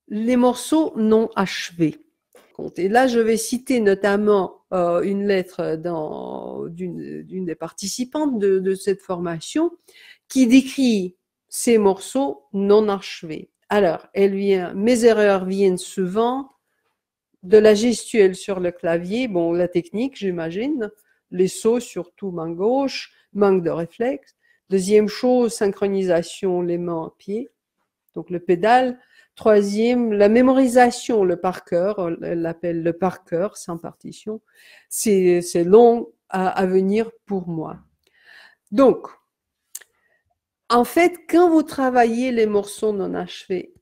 les morceaux non achevés. Et là, je vais citer notamment une lettre d'une des participantes de cette formation qui décrit ces morceaux non achevés. Alors, mes erreurs viennent souvent de la gestuelle sur le clavier, bon, la technique, j'imagine, les sauts, surtout main gauche, manque de réflexe. Deuxième chose, synchronisation, les mains à pied, donc le pédale. Troisième, la mémorisation, le par cœur, elle l'appelle le par cœur, sans partition. C'est long à venir pour moi. Donc, en fait, quand vous travaillez les morceaux non achevés,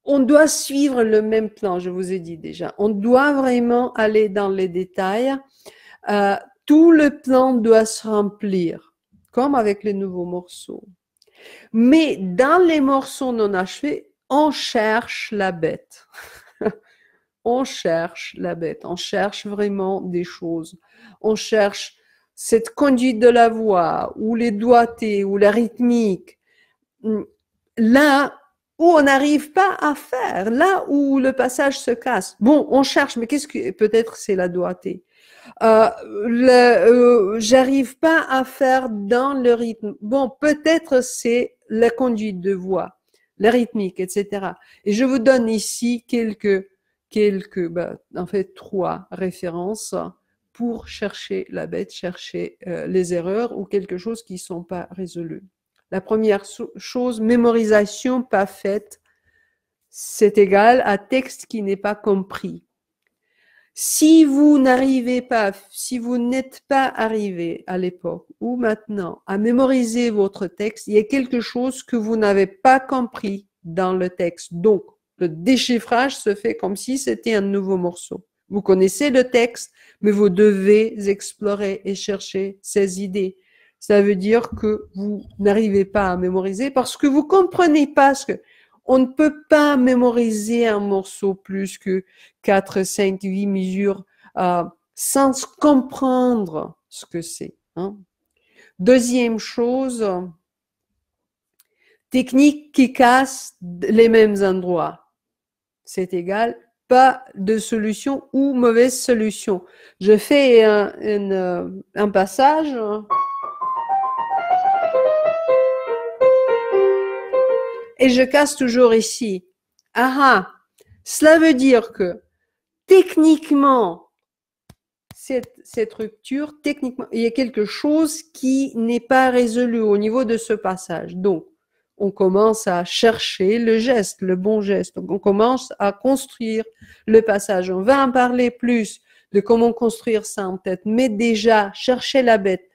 on doit suivre le même plan, je vous ai dit déjà. On doit vraiment aller dans les détails. Tout le plan doit se remplir, comme avec les nouveaux morceaux. Mais dans les morceaux non achevés, on cherche la bête. On cherche la bête. On cherche vraiment des choses. On cherche cette conduite de la voix, ou les doigtés, ou la rythmique. Là où on n'arrive pas à faire, là où le passage se casse. Bon, on cherche, mais qu'est-ce que peut-être c'est la doigté. J'arrive pas à faire dans le rythme. Bon, peut-être c'est la conduite de voix, la rythmique, etc. Et je vous donne ici en fait, 3 références pour chercher la bête, chercher les erreurs ou quelque chose qui ne sont pas résolus. La première chose, mémorisation pas faite, c'est égal à texte qui n'est pas compris. Si vous n'êtes pas arrivé à l'époque ou maintenant à mémoriser votre texte, il y a quelque chose que vous n'avez pas compris dans le texte. Donc, le déchiffrage se fait comme si c'était un nouveau morceau. Vous connaissez le texte, mais vous devez explorer et chercher ces idées. Ça veut dire que vous n'arrivez pas à mémoriser parce que vous comprenez pas ce que... On ne peut pas mémoriser un morceau plus que 4, 5, 8 mesures sans comprendre ce que c'est. Hein. Deuxième chose, technique qui casse les mêmes endroits. C'est égal, pas de solution ou mauvaise solution. Je fais un passage. Et je casse toujours ici. Ah, cela veut dire que techniquement, cette rupture, techniquement, il y a quelque chose qui n'est pas résolu au niveau de ce passage. Donc, on commence à chercher le geste, le bon geste. Donc, on commence à construire le passage. On va en parler plus de comment construire ça en tête, mais déjà, chercher la bête.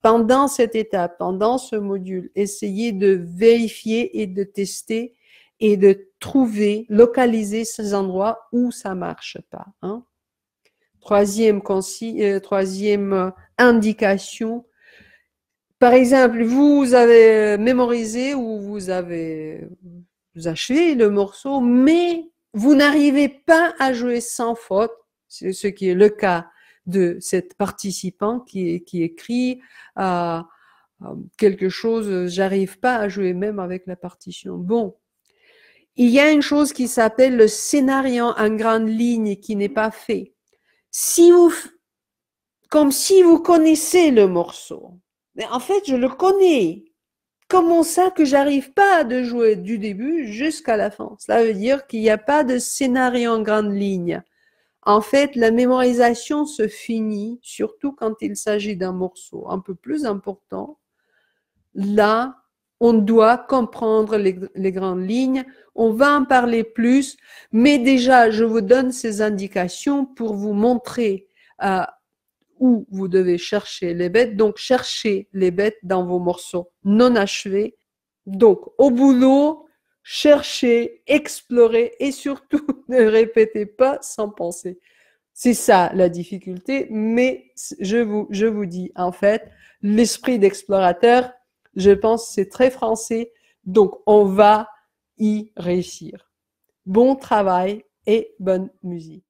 Pendant cette étape, pendant ce module, essayez de vérifier et de tester et de trouver, localiser ces endroits où ça marche pas. Hein. Troisième indication. Par exemple, vous avez mémorisé ou vous achevé le morceau, mais vous n'arrivez pas à jouer sans faute, c'est ce qui est le cas de cette participant qui écrit quelque chose, j'arrive pas à jouer même avec la partition. Bon, il y a une chose qui s'appelle le scénario en grande ligne qui n'est pas fait. Comme si vous connaissez le morceau. Mais en fait, je le connais. Comment ça que j'arrive pas à jouer du début jusqu'à la fin? Cela veut dire qu'il n'y a pas de scénario en grande ligne. En fait, la mémorisation se finit, surtout quand il s'agit d'un morceau un peu plus important. Là, on doit comprendre les grandes lignes. On va en parler plus, mais déjà, je vous donne ces indications pour vous montrer où vous devez chercher les bêtes. Donc, cherchez les bêtes dans vos morceaux non achevés. Donc, au boulot, cherchez, explorez et surtout ne répétez pas sans penser. C'est ça la difficulté, mais je vous dis, en fait, l'esprit d'explorateur, je pense c'est très français, donc on va y réussir. Bon travail et bonne musique.